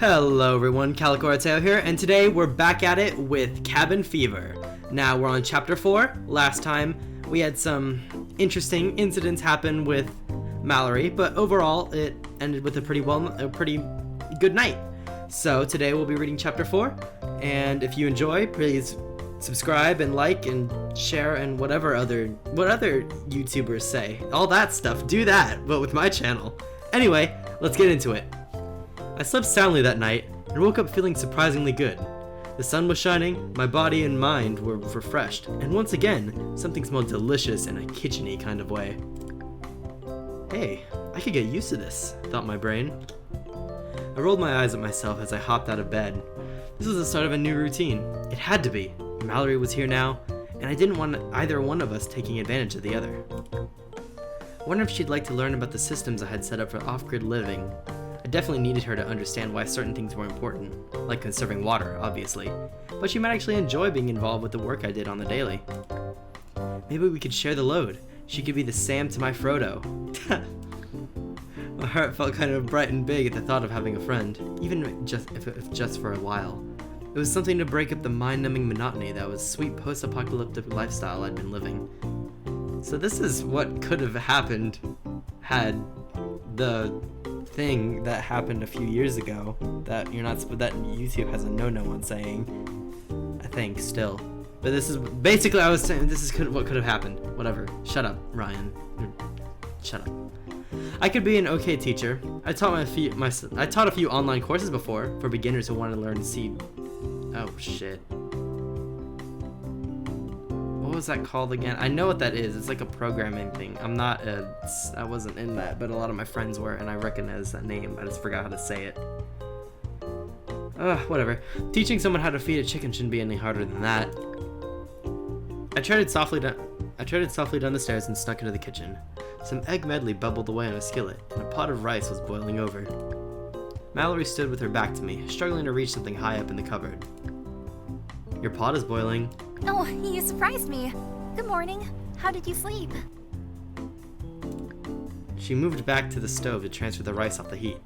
Hello everyone, Calico Arteo here, and today we're back at it with Cabin Fever. Now we're on chapter 4. Last time we had some interesting incidents happen with Mallory, but overall it ended with a pretty good night. So today we'll be reading chapter 4, and if you enjoy, please subscribe and like and share and what other YouTubers say. All that stuff, do that, but with my channel. Anyway, let's get into it. I slept soundly that night and woke up feeling surprisingly good. The sun was shining, my body and mind were refreshed, and once again, something smelled delicious in a kitchen-y kind of way. Hey, I could get used to this, thought my brain. I rolled my eyes at myself as I hopped out of bed. This was the start of a new routine. It had to be. Mallory was here now, and I didn't want either one of us taking advantage of the other. I wondered if she'd like to learn about the systems I had set up for off-grid living. I definitely needed her to understand why certain things were important, like conserving water, obviously, but she might actually enjoy being involved with the work I did on the daily. Maybe we could share the load. She could be the Sam to my Frodo. My heart felt kind of bright and big at the thought of having a friend, even if just for a while. It was something to break up the mind-numbing monotony that was sweet post-apocalyptic lifestyle I'd been living. So this is what could have happened had the thing that happened a few years ago that YouTube has a no-no on saying, I think, still. But this is basically, I was saying this is what could have happened. Whatever. Shut up, Ryan. Shut up. I could be an okay teacher. I taught a few online courses before for beginners who wanted to learn to see. Oh shit. What was that called again? I know what that is. It's like a programming thing. I wasn't in that, but a lot of my friends were, and I recognize that name. I just forgot how to say it. Whatever. Teaching someone how to feed a chicken shouldn't be any harder than that. I treaded softly down the stairs and snuck into the kitchen. Some egg medley bubbled away on a skillet, and a pot of rice was boiling over. Mallory stood with her back to me, struggling to reach something high up in the cupboard. Your pot is boiling. Oh, you surprised me. Good morning. How did you sleep? She moved back to the stove to transfer the rice off the heat.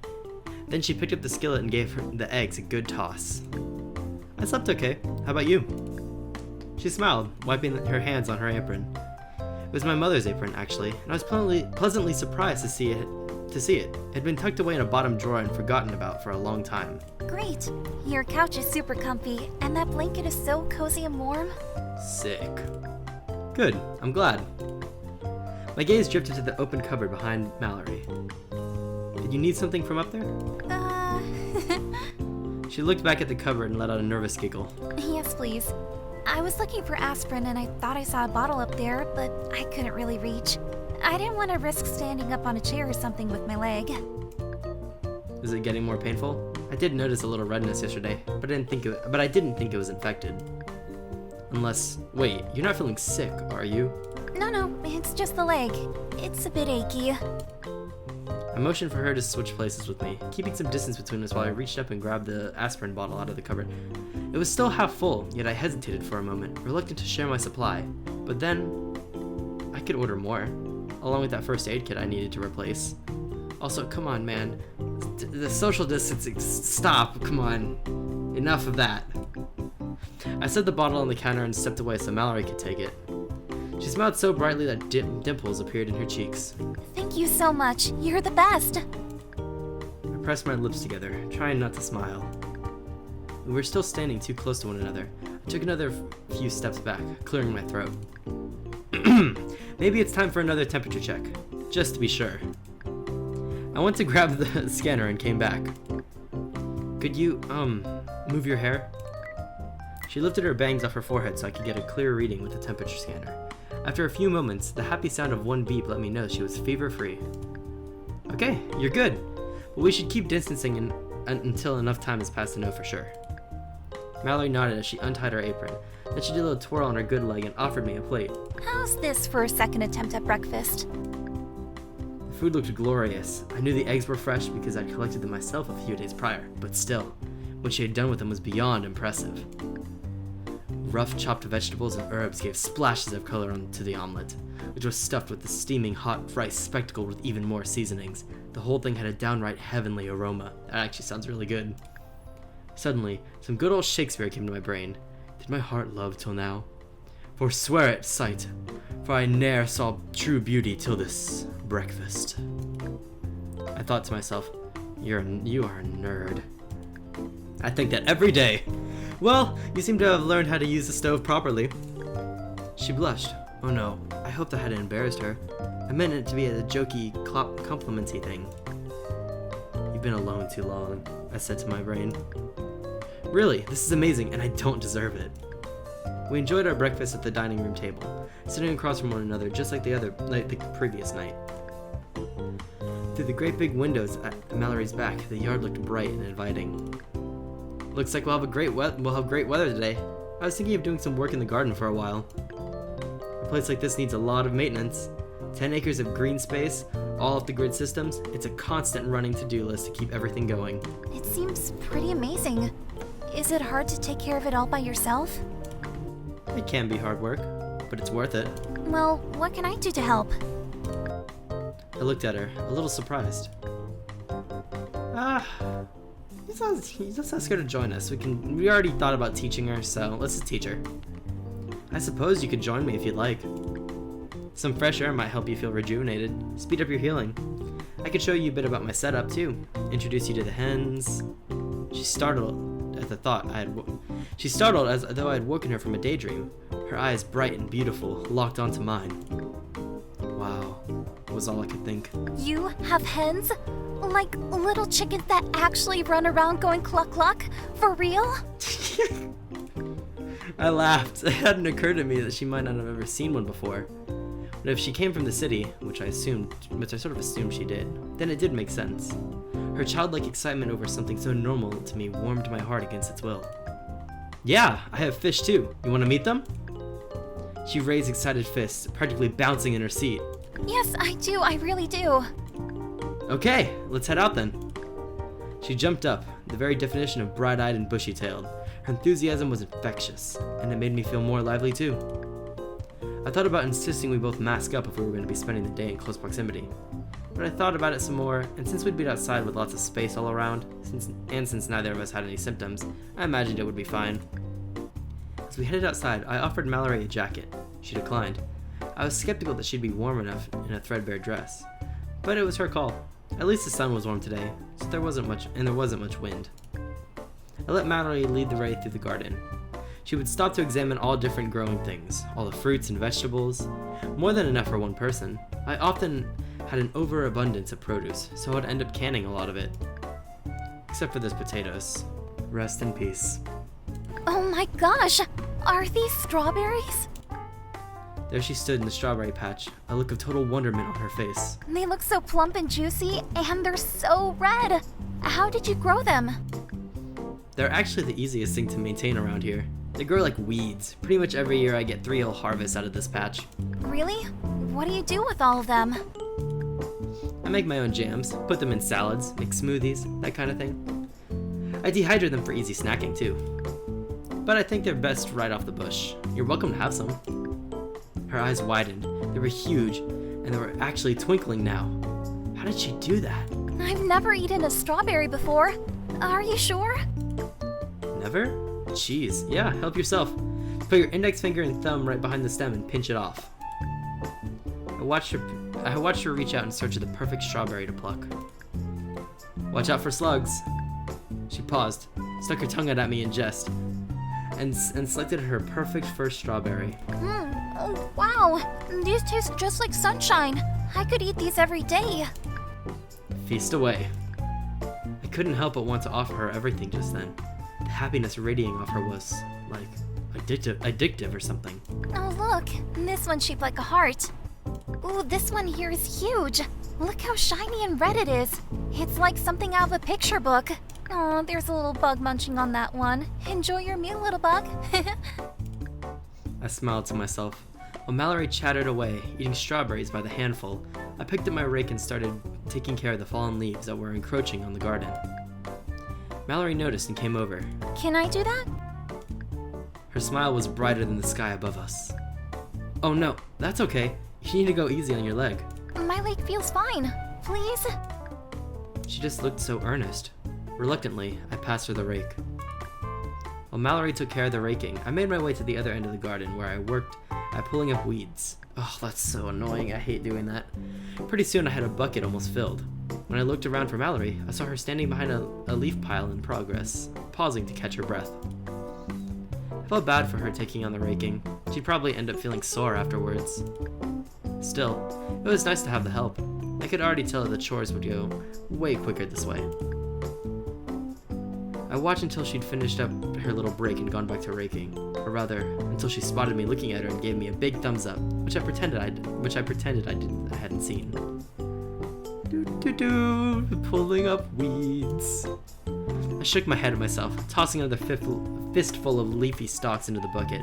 Then she picked up the skillet and gave the eggs a good toss. I slept okay. How about you? She smiled, wiping her hands on her apron. It was my mother's apron, actually, and I was pleasantly surprised to see it. It had been tucked away in a bottom drawer and forgotten about for a long time. Great. Your couch is super comfy, and that blanket is so cozy and warm. Sick. Good. I'm glad. My gaze drifted to the open cupboard behind Mallory. Did you need something from up there? She looked back at the cupboard and let out a nervous giggle. Yes, please. I was looking for aspirin and I thought I saw a bottle up there, but I couldn't really reach. I didn't want to risk standing up on a chair or something with my leg. Is it getting more painful? I did notice a little redness yesterday, but I didn't think it was infected. Unless, wait, you're not feeling sick, are you? No, it's just the leg. It's a bit achy. I motioned for her to switch places with me, keeping some distance between us while I reached up and grabbed the aspirin bottle out of the cupboard. It was still half full, yet I hesitated for a moment, reluctant to share my supply. But then, I could order more, along with that first aid kit I needed to replace. Also, come on, man. The social distancing, stop, come on. Enough of that. I set the bottle on the counter and stepped away so Mallory could take it. She smiled so brightly that dimples appeared in her cheeks. Thank you so much. You're the best. I pressed my lips together, trying not to smile. We were still standing too close to one another. I took another few steps back, clearing my throat. Maybe it's time for another temperature check, just to be sure. I went to grab the scanner and came back. Could you, move your hair? She lifted her bangs off her forehead so I could get a clear reading with the temperature scanner. After a few moments, the happy sound of one beep let me know she was fever-free. Okay, you're good, but we should keep distancing until enough time has passed to know for sure. Mallory nodded as she untied her apron. Then she did a little twirl on her good leg and offered me a plate. How's this for a second attempt at breakfast? The food looked glorious. I knew the eggs were fresh because I'd collected them myself a few days prior, but still, what she had done with them was beyond impressive. Rough chopped vegetables and herbs gave splashes of color onto the omelet, which was stuffed with the steaming hot rice spectacled with even more seasonings. The whole thing had a downright heavenly aroma. That actually sounds really good. Suddenly, some good old Shakespeare came to my brain. Did my heart love till now? Forswear it sight, for I ne'er saw true beauty till this breakfast. I thought to myself, you are a nerd. I think that every day. Well, you seem to have learned how to use the stove properly. She blushed. Oh no, I hoped I hadn't embarrassed her. I meant it to be a jokey, complimenty thing. You've been alone too long, I said to my brain. Really, this is amazing, and I don't deserve it. We enjoyed our breakfast at the dining room table, sitting across from one another just like the previous night. Through the great big windows at Mallory's back, the yard looked bright and inviting. Looks like we'll have great weather today. I was thinking of doing some work in the garden for a while. A place like this needs a lot of maintenance. 10 acres of green space, all off the grid systems. It's a constant running to-do list to keep everything going. It seems pretty amazing. Is it hard to take care of it all by yourself? It can be hard work, but it's worth it. Well, what can I do to help? I looked at her, a little surprised. You just ask her to join us. We already thought about teaching her, so let's just teach her. I suppose you could join me if you'd like. Some fresh air might help you feel rejuvenated, speed up your healing. I could show you a bit about my setup too, introduce you to the hens. She startled at the thought She startled as though I had woken her from a daydream. Her eyes, bright and beautiful, locked onto mine. Wow, was all I could think. You have hens? Like little chickens that actually run around going cluck cluck? For real? I laughed. It hadn't occurred to me that she might not have ever seen one before. But if she came from the city, which I sort of assumed she did, then it did make sense. Her childlike excitement over something so normal to me warmed my heart against its will. Yeah, I have fish too. You want to meet them? She raised excited fists, practically bouncing in her seat. Yes, I do. I really do. Okay, let's head out then. She jumped up, the very definition of bright-eyed and bushy-tailed. Her enthusiasm was infectious, and it made me feel more lively too. I thought about insisting we both mask up if we were going to be spending the day in close proximity. But I thought about it some more, and since we'd be outside with lots of space all around, since neither of us had any symptoms, I imagined it would be fine. As we headed outside, I offered Mallory a jacket. She declined. I was skeptical that she'd be warm enough in a threadbare dress. But it was her call. At least the sun was warm today, so there wasn't much wind. I let Mallory lead the way through the garden. She would stop to examine all different growing things, all the fruits and vegetables. More than enough for one person. I often had an overabundance of produce, so I'd end up canning a lot of it. Except for those potatoes. Rest in peace. Oh my gosh! Are these strawberries? There she stood in the strawberry patch, a look of total wonderment on her face. They look so plump and juicy, and they're so red! How did you grow them? They're actually the easiest thing to maintain around here. They grow like weeds. Pretty much every year I get 3 whole harvests out of this patch. Really? What do you do with all of them? I make my own jams, put them in salads, make smoothies, that kind of thing. I dehydrate them for easy snacking too. But I think they're best right off the bush. You're welcome to have some. Her eyes widened. They were huge, and they were actually twinkling now. How did she do that? I've never eaten a strawberry before. Are you sure? Never? Jeez, yeah, help yourself. Put your index finger and thumb right behind the stem and pinch it off. I watched her reach out in search of the perfect strawberry to pluck. Watch out for slugs. She paused, stuck her tongue out at me in jest, and selected her perfect first strawberry. Oh, wow! These taste just like sunshine. I could eat these every day. Feast away. I couldn't help but want to offer her everything just then. The happiness radiating off her was, like, addictive or something. Oh, look! This one's shaped like a heart. Ooh, this one here is huge. Look how shiny and red it is. It's like something out of a picture book. Oh, there's a little bug munching on that one. Enjoy your meal, little bug. I smiled to myself. While Mallory chattered away, eating strawberries by the handful, I picked up my rake and started taking care of the fallen leaves that were encroaching on the garden. Mallory noticed and came over. Can I do that? Her smile was brighter than the sky above us. Oh no, that's okay. You need to go easy on your leg. My leg feels fine. Please? She just looked so earnest. Reluctantly, I passed her the rake. While Mallory took care of the raking, I made my way to the other end of the garden where I worked at pulling up weeds. Oh, that's so annoying. I hate doing that. Pretty soon I had a bucket almost filled. When I looked around for Mallory, I saw her standing behind a leaf pile in progress, pausing to catch her breath. I felt bad for her taking on the raking. She'd probably end up feeling sore afterwards. Still, it was nice to have the help. I could already tell that the chores would go way quicker this way. I watched until she'd finished up her little break and gone back to raking, or rather, until she spotted me looking at her and gave me a big thumbs up, which I pretended I hadn't seen. Pulling up weeds. I shook my head at myself, tossing another fistful of leafy stalks into the bucket.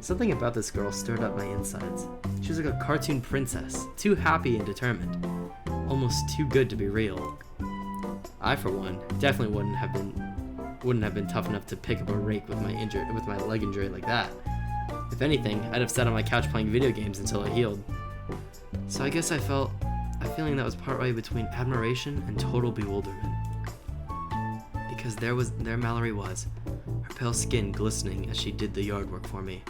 Something about this girl stirred up my insides. She was like a cartoon princess, too happy and determined, almost too good to be real. I, for one, definitely wouldn't have been tough enough to pick up a rake with my leg injury like that. If anything, I'd have sat on my couch playing video games until I healed. So I guess I felt a feeling that was partway between admiration and total bewilderment. Because there Mallory was, her pale skin glistening as she did the yard work for me,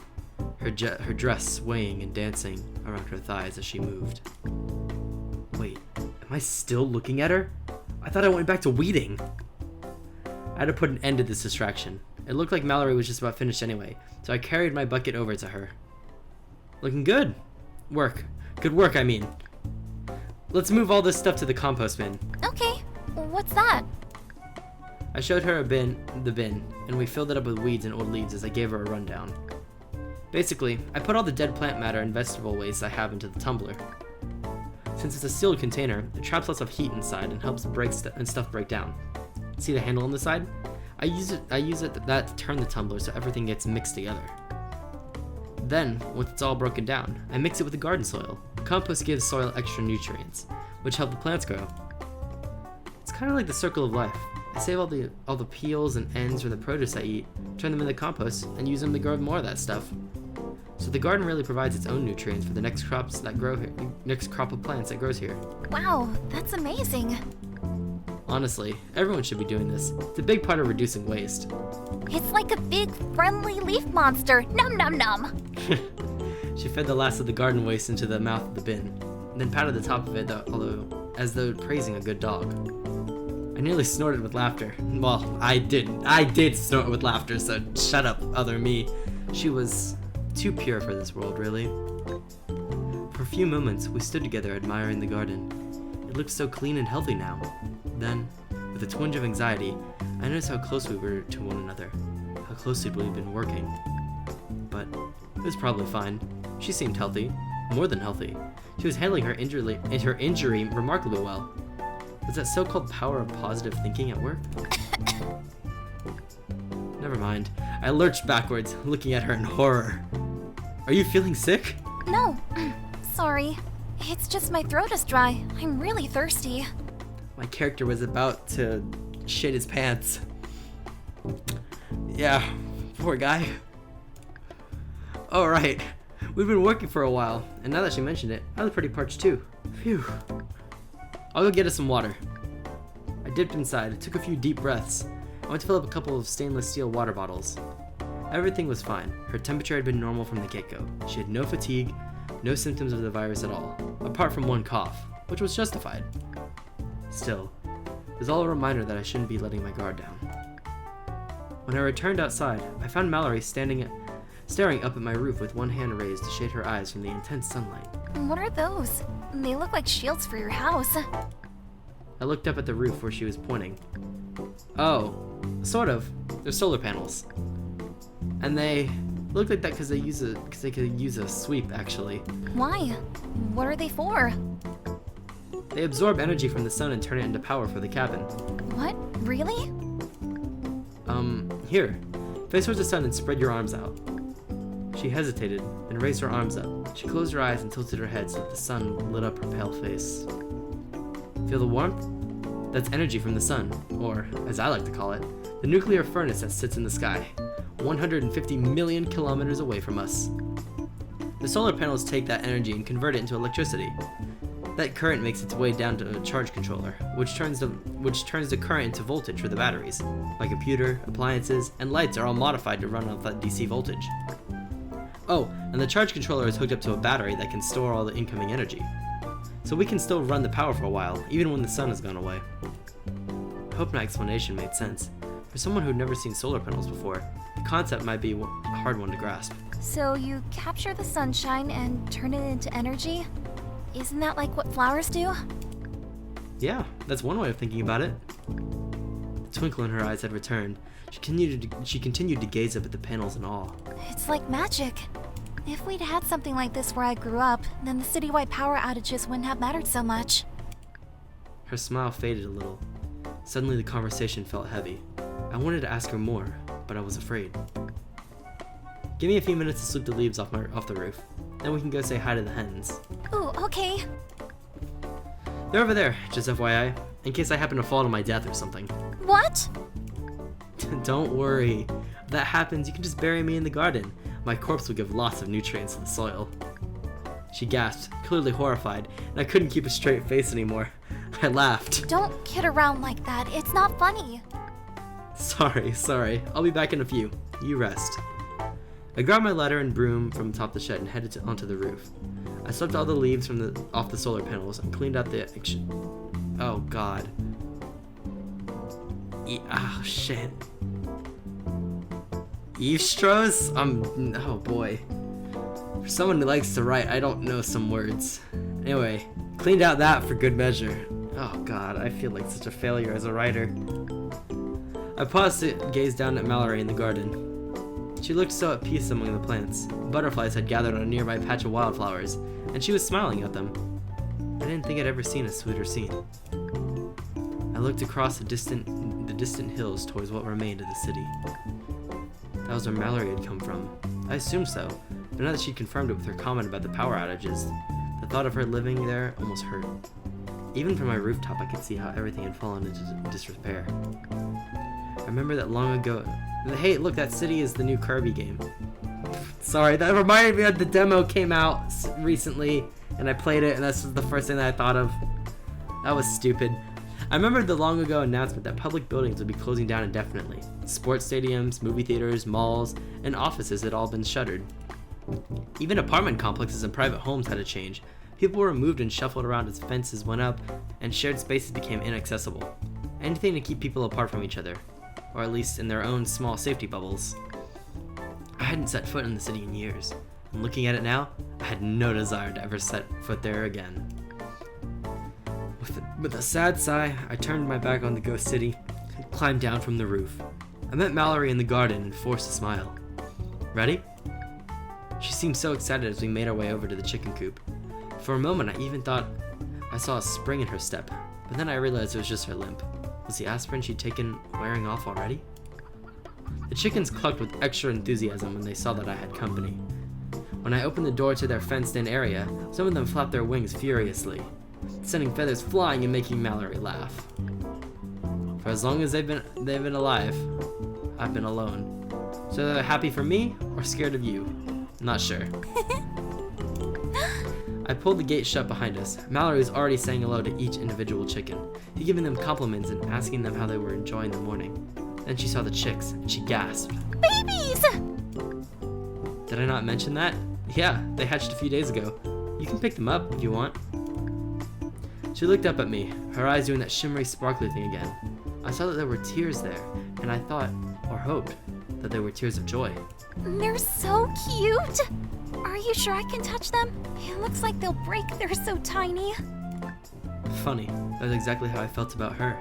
her dress swaying and dancing around her thighs as she moved. Wait, am I still looking at her? I thought I went back to weeding. I had to put an end to this distraction. It looked like Mallory was just about finished anyway, so I carried my bucket over to her. Looking good. Good work, I mean. Let's move all this stuff to the compost bin. Okay, what's that? I showed her the bin, and we filled it up with weeds and old leaves as I gave her a rundown. Basically, I put all the dead plant matter and vegetable waste I have into the tumbler. Since it's a sealed container, it traps lots of heat inside and helps stuff break down. See the handle on the side? I use that to turn the tumbler so everything gets mixed together. Then, once it's all broken down, I mix it with the garden soil. Compost gives soil extra nutrients, which help the plants grow. It's kind of like the circle of life. I save all the peels and ends from the produce I eat, turn them into compost, and use them to grow more of that stuff. So the garden really provides its own nutrients for the next crop of plants that grows here. Wow, that's amazing. Honestly, everyone should be doing this. It's a big part of reducing waste. It's like a big, friendly leaf monster. Num num num. She fed the last of the garden waste into the mouth of the bin, then patted the top of it as though praising a good dog. I nearly snorted with laughter. Well, I didn't. I did snort with laughter, so shut up, other me. She was too pure for this world, really. For a few moments, we stood together admiring the garden. It looked so clean and healthy now. Then, with a twinge of anxiety, I noticed how close we were to one another, how closely we'd been working. But it was probably fine. She seemed healthy, more than healthy. She was handling her injury remarkably well. Was that so-called power of positive thinking at work? Never mind. I lurched backwards, looking at her in horror. Are you feeling sick? No, sorry. It's just my throat is dry. I'm really thirsty. My character was about to shit his pants. Yeah, poor guy. Alright, we've been working for a while, and now that she mentioned it, I was pretty parched too. Phew. I'll go get us some water. I dipped inside, took a few deep breaths. I went to fill up a couple of stainless steel water bottles. Everything was fine. Her temperature had been normal from the get-go. She had no fatigue, no symptoms of the virus at all, apart from one cough, which was justified. Still, it was all a reminder that I shouldn't be letting my guard down. When I returned outside, I found Mallory staring up at my roof with one hand raised to shade her eyes from the intense sunlight. What are those? They look like shields for your house. I looked up at the roof where she was pointing. Oh, sort of. They're solar panels. And they look like that because they could use a sweep, actually. Why? What are they for? They absorb energy from the sun and turn it into power for the cabin. What? Really? Here. Face towards the sun and spread your arms out. She hesitated, then raised her arms up. She closed her eyes and tilted her head so that the sun lit up her pale face. Feel the warmth? That's energy from the sun, or, as I like to call it, the nuclear furnace that sits in the sky, 150 million kilometers away from us. The solar panels take that energy and convert it into electricity. That current makes its way down to a charge controller, which turns the current into voltage for the batteries. My computer, appliances, and lights are all modified to run off that DC voltage. Oh, and the charge controller is hooked up to a battery that can store all the incoming energy. So we can still run the power for a while, even when the sun has gone away. I hope my explanation made sense. For someone who'd never seen solar panels before, the concept might be a hard one to grasp. So you capture the sunshine and turn it into energy? Isn't that like what flowers do? Yeah, that's one way of thinking about it. The twinkle in her eyes had returned. She continued to gaze up at the panels in awe. It's like magic. If we'd had something like this where I grew up, then the citywide power outages wouldn't have mattered so much. Her smile faded a little. Suddenly the conversation felt heavy. I wanted to ask her more, but I was afraid. Give me a few minutes to sweep the leaves off the roof. Then we can go say hi to the hens. Ooh, okay. They're over there, just FYI, in case I happen to fall to my death or something. What? Don't worry. If that happens, you can just bury me in the garden. My corpse will give lots of nutrients to the soil. She gasped, clearly horrified, and I couldn't keep a straight face anymore. I laughed. Don't kid around like that. It's not funny. Sorry. I'll be back in a few. You rest. I grabbed my ladder and broom from atop the shed and headed onto the roof. I swept all the leaves off the solar panels and cleaned out the... Oh, God. Oh, shit. Eavestrows? Oh, boy. For someone who likes to write, I don't know some words. Anyway, cleaned out that for good measure. Oh, God, I feel like such a failure as a writer. I paused to gaze down at Mallory in the garden. She looked so at peace among the plants. Butterflies had gathered on a nearby patch of wildflowers, and she was smiling at them. I didn't think I'd ever seen a sweeter scene. I looked across the distant hills towards what remained of the city. That was where Mallory had come from. I assumed so, but now that she'd confirmed it with her comment about the power outages, the thought of her living there almost hurt. Even from my rooftop, I could see how everything had fallen into disrepair. I remember that long ago. Hey, look, that city is the new Kirby game. Sorry, that reminded me that the demo came out recently, and I played it, and that's the first thing that I thought of. That was stupid. I remembered the long ago announcement that public buildings would be closing down indefinitely. Sports stadiums, movie theaters, malls, and offices had all been shuttered. Even apartment complexes and private homes had to change. People were moved and shuffled around as fences went up, and shared spaces became inaccessible. Anything to keep people apart from each other, or at least in their own small safety bubbles. I hadn't set foot in the city in years, and looking at it now, I had no desire to ever set foot there again. With a sad sigh, I turned my back on the ghost city and climbed down from the roof. I met Mallory in the garden and forced a smile. Ready? She seemed so excited as we made our way over to the chicken coop. For a moment, I even thought I saw a spring in her step, but then I realized it was just her limp. Was the aspirin she'd taken wearing off already? The chickens clucked with extra enthusiasm when they saw that I had company. When I opened the door to their fenced-in area, some of them flapped their wings furiously, sending feathers flying and making Mallory laugh. For as long as they've been alive, I've been alone. So they're happy for me or scared of you? Not sure. I pulled the gate shut behind us. Mallory was already saying hello to each individual chicken, giving them compliments and asking them how they were enjoying the morning. Then she saw the chicks, and she gasped. Babies! Did I not mention that? Yeah, they hatched a few days ago. You can pick them up if you want. She looked up at me, her eyes doing that shimmery, sparkly thing again. I saw that there were tears there, and I thought, or hoped, that they were tears of joy. They're so cute! Are you sure I can touch them? It looks like they'll break, they're so tiny. Funny, that's exactly how I felt about her.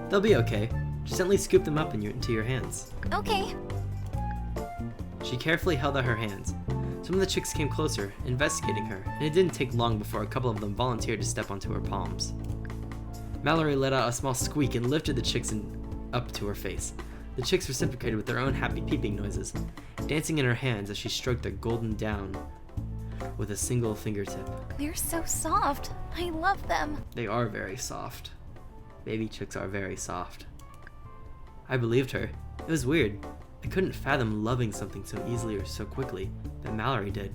They'll be okay. Just gently scoop them up into your hands. Okay. She carefully held out her hands. Some of the chicks came closer, investigating her, and it didn't take long before a couple of them volunteered to step onto her palms. Mallory let out a small squeak and lifted the chicks up to her face. The chicks reciprocated with their own happy peeping noises, dancing in her hands as she stroked their golden down with a single fingertip. They're so soft. I love them. They are very soft. Baby chicks are very soft. I believed her. It was weird. I couldn't fathom loving something so easily or so quickly, but Mallory did.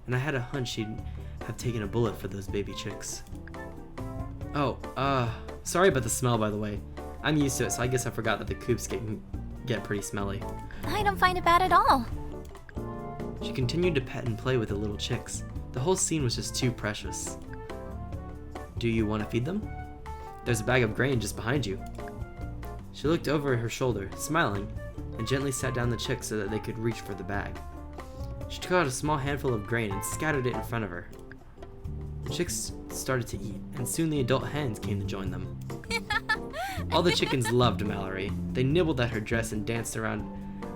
And I had a hunch she'd have taken a bullet for those baby chicks. Oh, sorry about the smell, by the way. I'm used to it, so I guess I forgot that the coops get pretty smelly. I don't find it bad at all. She continued to pet and play with the little chicks. The whole scene was just too precious. Do you want to feed them? There's a bag of grain just behind you. She looked over her shoulder, smiling, and gently sat down the chicks so that they could reach for the bag. She took out a small handful of grain and scattered it in front of her. The chicks started to eat, and soon the adult hens came to join them. All the chickens loved Mallory. They nibbled at her dress and danced around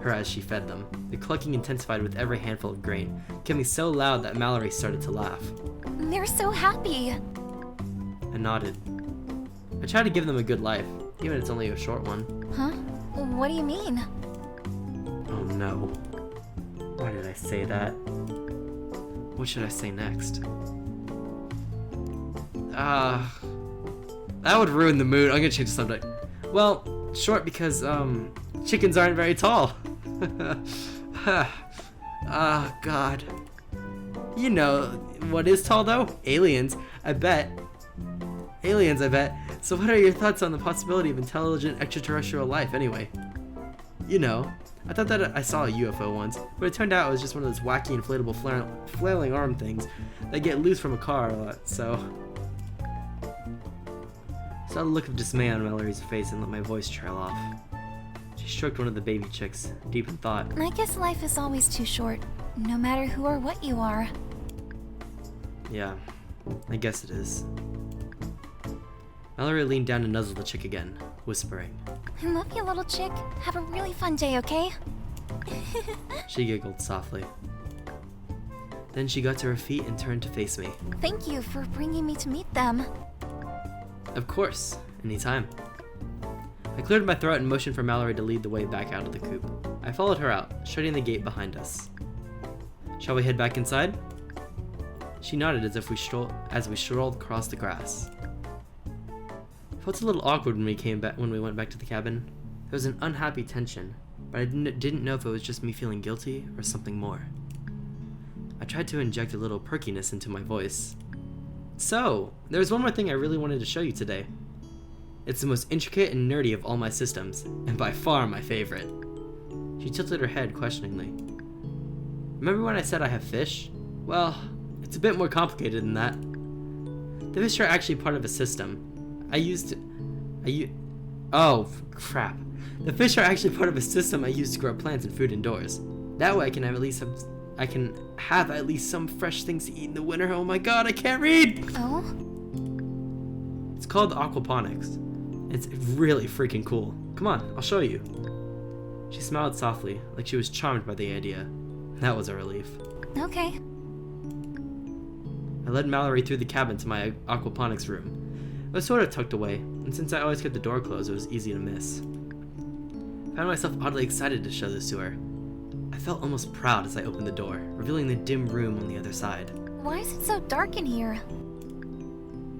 her as she fed them. The clucking intensified with every handful of grain, becoming so loud that Mallory started to laugh. They're so happy. I nodded. I tried to give them a good life, even if it's only a short one. Huh? What do you mean? Oh no. Why did I say that? What should I say next? That would ruin the mood. I'm gonna change the subject. Well, short because, chickens aren't very tall. Oh, God. You know what is tall, though? Aliens, I bet. So what are your thoughts on the possibility of intelligent extraterrestrial life, anyway? You know, I thought that I saw a UFO once, but it turned out it was just one of those wacky inflatable flailing arm things that get loose from a car a lot, so... I saw a look of dismay on Mallory's face and let my voice trail off. She stroked one of the baby chicks, deep in thought. I guess life is always too short, no matter who or what you are. Yeah, I guess it is. Mallory leaned down and nuzzled the chick again, whispering. I love you, little chick. Have a really fun day, okay? She giggled softly. Then she got to her feet and turned to face me. Thank you for bringing me to meet them. Of course, anytime. I cleared my throat and motioned for Mallory to lead the way back out of the coop. I followed her out, shutting the gate behind us. Shall we head back inside? She nodded as we strolled across the grass. It felt a little awkward when we went back to the cabin. There was an unhappy tension, but I didn't know if it was just me feeling guilty or something more. I tried to inject a little perkiness into my voice. So, there's one more thing I really wanted to show you today. It's the most intricate and nerdy of all my systems, and by far my favorite. She tilted her head questioningly. Remember when I said I have fish? Well, it's a bit more complicated than that. The fish are actually part of a system. Oh, crap. The fish are actually part of a system I use to grow plants and food indoors. That way I can have at least some fresh things to eat in the winter. Oh my god, I can't read! Oh? It's called aquaponics. It's really freaking cool. Come on, I'll show you. She smiled softly, like she was charmed by the idea. That was a relief. Okay. I led Mallory through the cabin to my aquaponics room. It was sort of tucked away, and since I always kept the door closed, it was easy to miss. I found myself oddly excited to show this to her. I felt almost proud as I opened the door, revealing the dim room on the other side. Why is it so dark in here?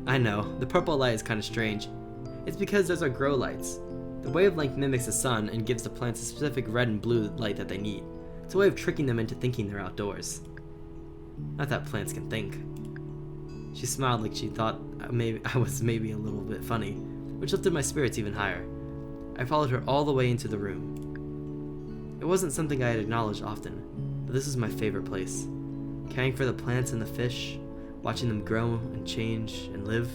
I know, the purple light is kind of strange. It's because those are grow lights. The wavelength mimics the sun and gives the plants a specific red and blue light that they need. It's a way of tricking them into thinking they're outdoors. Not that plants can think. She smiled like she thought I was maybe a little bit funny, which lifted my spirits even higher. I followed her all the way into the room. It wasn't something I had acknowledged often, but this was my favorite place. Caring for the plants and the fish, watching them grow and change and live,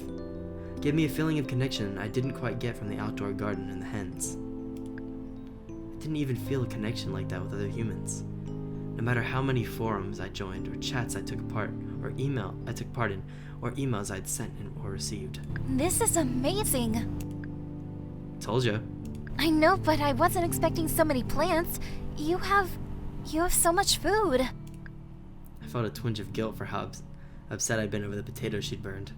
gave me a feeling of connection I didn't quite get from the outdoor garden and the hens. I didn't even feel a connection like that with other humans. No matter how many forums I joined, or chats I took part in, or emails I'd sent or received. This is amazing. Told ya. I know, but I wasn't expecting so many plants. You have so much food. I felt a twinge of guilt for how upset I'd been over the potatoes she'd burned.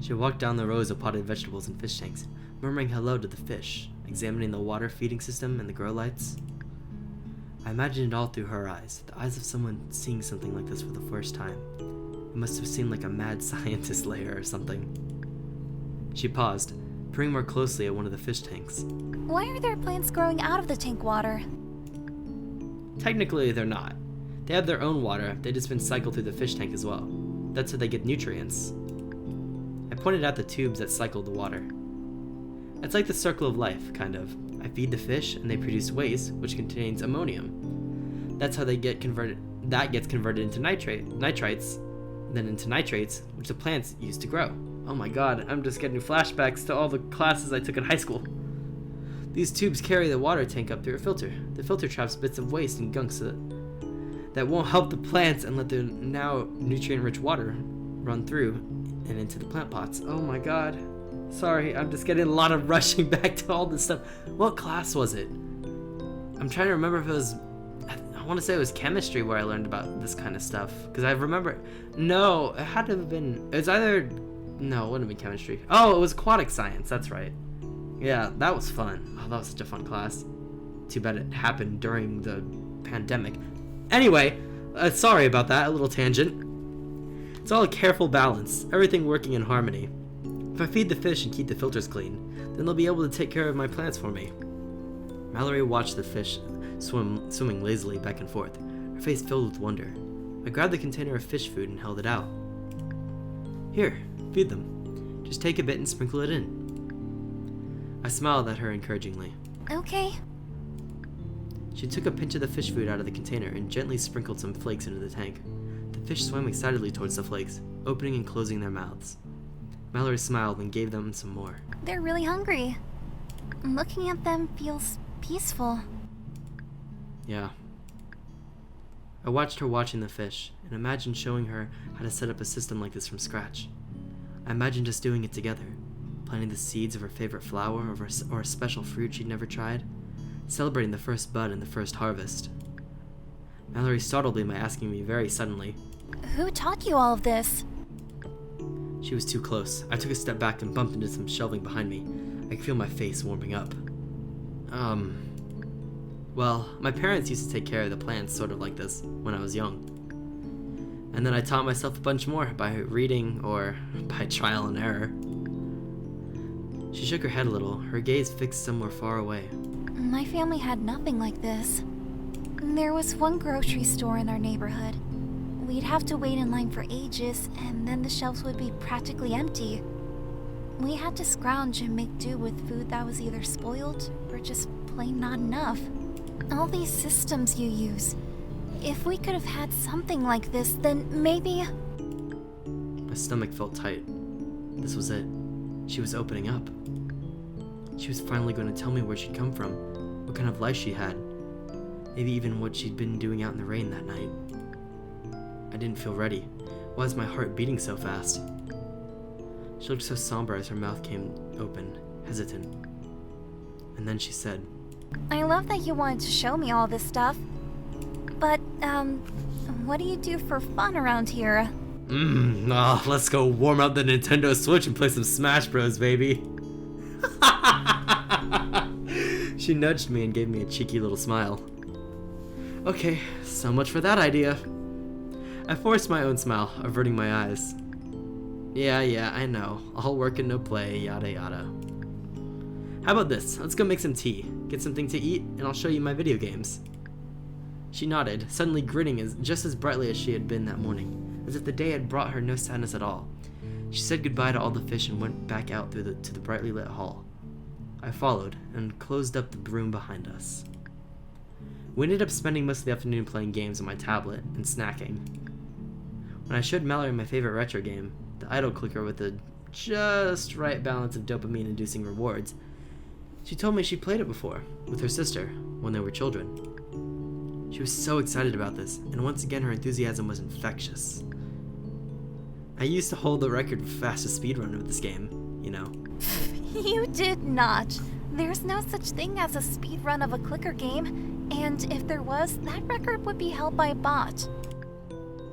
She walked down the rows of potted vegetables and fish tanks, murmuring hello to the fish, examining the water feeding system and the grow lights. I imagined it all through her eyes, the eyes of someone seeing something like this for the first time. It must have seemed like a mad scientist layer or something. She paused, peering more closely at one of the fish tanks. Why are there plants growing out of the tank water? Technically, they're not. They have their own water, they just been cycled through the fish tank as well. That's how they get nutrients. I pointed out the tubes that cycle the water. It's like the circle of life, kind of. I feed the fish and they produce waste, which contains ammonium. That's how they get converted. That gets converted into nitrites, then into nitrates, which the plants use to grow. Oh my god, I'm just getting flashbacks to all the classes I took in high school. These tubes carry the water tank up through a filter. The filter traps bits of waste and gunk that won't help the plants and let the now nutrient-rich water run through and into the plant pots. Oh my god. Sorry, I'm just getting a lot of rushing back to all this stuff. What class was it? I'm trying to remember if it was... I want to say it was chemistry where I learned about this kind of stuff. Because I remember... No, it had to have been... It was either... No, it wouldn't have been chemistry. Oh, it was aquatic science. That's right. Yeah, that was fun. Oh, that was such a fun class. Too bad it happened during the pandemic. Anyway, sorry about that. A little tangent. It's all a careful balance. Everything working in harmony. If I feed the fish and keep the filters clean, then they'll be able to take care of my plants for me. Mallory watched the fish swimming lazily back and forth, her face filled with wonder. I grabbed the container of fish food and held it out. Here, feed them. Just take a bit and sprinkle it in. I smiled at her encouragingly. Okay. She took a pinch of the fish food out of the container and gently sprinkled some flakes into the tank. The fish swam excitedly towards the flakes, opening and closing their mouths. Mallory smiled and gave them some more. They're really hungry. Looking at them feels peaceful. Yeah. I watched her watching the fish and imagined showing her how to set up a system like this from scratch. I imagined us doing it together, planting the seeds of her favorite flower or a special fruit she'd never tried, celebrating the first bud and the first harvest. Mallory startled me by asking me very suddenly, Who taught you all of this? She was too close. I took a step back and bumped into some shelving behind me. I could feel my face warming up. Well, my parents used to take care of the plants sort of like this when I was young. And then I taught myself a bunch more by reading or by trial and error. She shook her head a little, her gaze fixed somewhere far away. My family had nothing like this. There was one grocery store in our neighborhood. We'd have to wait in line for ages, and then the shelves would be practically empty. We had to scrounge and make do with food that was either spoiled or just plain not enough. All these systems you use. If we could have had something like this, then maybe... My stomach felt tight. This was it. She was opening up. She was finally going to tell me where she'd come from, what kind of life she had, maybe even what she'd been doing out in the rain that night. I didn't feel ready. Why was my heart beating so fast? She looked so somber as her mouth came open, hesitant. And then she said, I love that you wanted to show me all this stuff. But, what do you do for fun around here? Let's go warm up the Nintendo Switch and play some Smash Bros, baby. She nudged me and gave me a cheeky little smile. Okay, so much for that idea. I forced my own smile, averting my eyes. Yeah, I know. All work and no play, yada yada. How about this? Let's go make some tea, get something to eat, and I'll show you my video games. She nodded, suddenly grinning just as brightly as she had been that morning, as if the day had brought her no sadness at all. She said goodbye to all the fish and went back out to the brightly lit hall. I followed, and closed up the room behind us. We ended up spending most of the afternoon playing games on my tablet and snacking. When I showed Mallory my favorite retro game, the idle clicker with the just right balance of dopamine-inducing rewards, she told me she played it before, with her sister, when they were children. She was so excited about this, and once again her enthusiasm was infectious. I used to hold the record for fastest speedrun of this game, you know. You did not. There's no such thing as a speedrun of a clicker game, and if there was, that record would be held by a bot.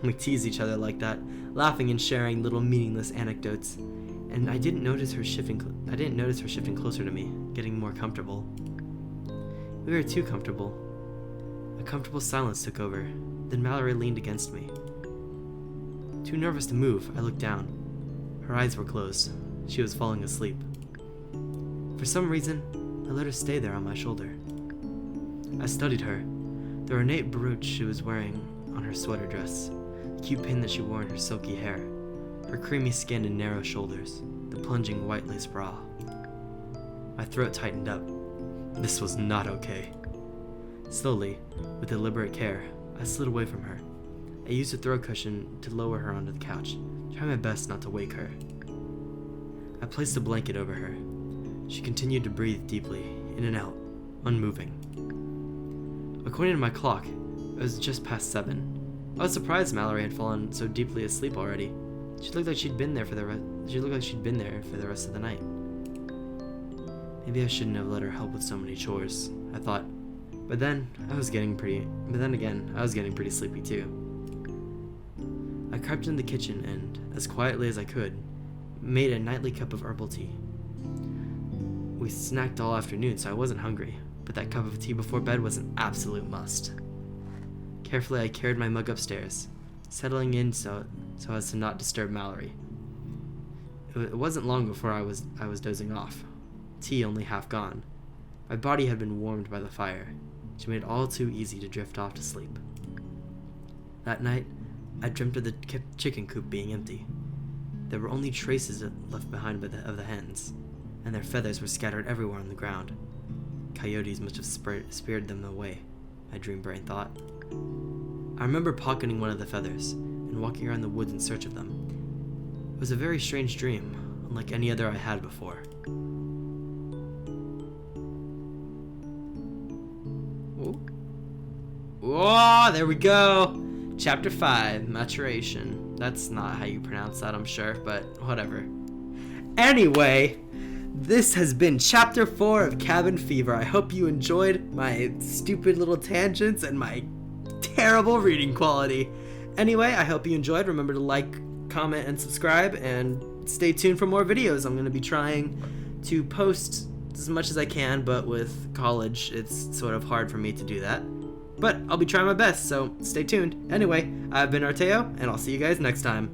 We teased each other like that, laughing and sharing little meaningless anecdotes, and I didn't notice her shifting closer to me, getting more comfortable. We were too comfortable. A comfortable silence took over, then Mallory leaned against me. Too nervous to move, I looked down. Her eyes were closed. She was falling asleep. For some reason, I let her stay there on my shoulder. I studied her, the ornate brooch she was wearing on her sweater dress, the cute pin that she wore in her silky hair, her creamy skin and narrow shoulders, the plunging white lace bra. My throat tightened up. This was not okay. Slowly, with deliberate care, I slid away from her. I used a throw cushion to lower her onto the couch, trying my best not to wake her. I placed a blanket over her. She continued to breathe deeply, in and out, unmoving. According to my clock, it was just past 7. I was surprised Mallory had fallen so deeply asleep already. She looked like she'd been there for the rest of the night. Maybe I shouldn't have let her help with so many chores, I thought. But then again, I was getting pretty sleepy too. I crept in the kitchen and, as quietly as I could, made a nightly cup of herbal tea. We snacked all afternoon, so I wasn't hungry, but that cup of tea before bed was an absolute must. Carefully, I carried my mug upstairs, settling in so as to not disturb Mallory. It wasn't long before I was dozing off, tea only half gone. My body had been warmed by the fire, which made it all too easy to drift off to sleep. That night, I dreamt of the chicken coop being empty. There were only traces left behind of the hens, and their feathers were scattered everywhere on the ground. Coyotes must have speared them away, my dream brain thought. I remember pocketing one of the feathers and walking around the woods in search of them. It was a very strange dream, unlike any other I had before. Whoa, there we go! Chapter 5, Maturation. That's not how you pronounce that, I'm sure, but whatever. Anyway, this has been Chapter 4 of Cabin Fever. I hope you enjoyed my stupid little tangents and my terrible reading quality. Anyway, I hope you enjoyed. Remember to like, comment, and subscribe, and stay tuned for more videos. I'm going to be trying to post as much as I can, but with college, it's sort of hard for me to do that. But I'll be trying my best, so stay tuned. Anyway, I've been Arteo, and I'll see you guys next time.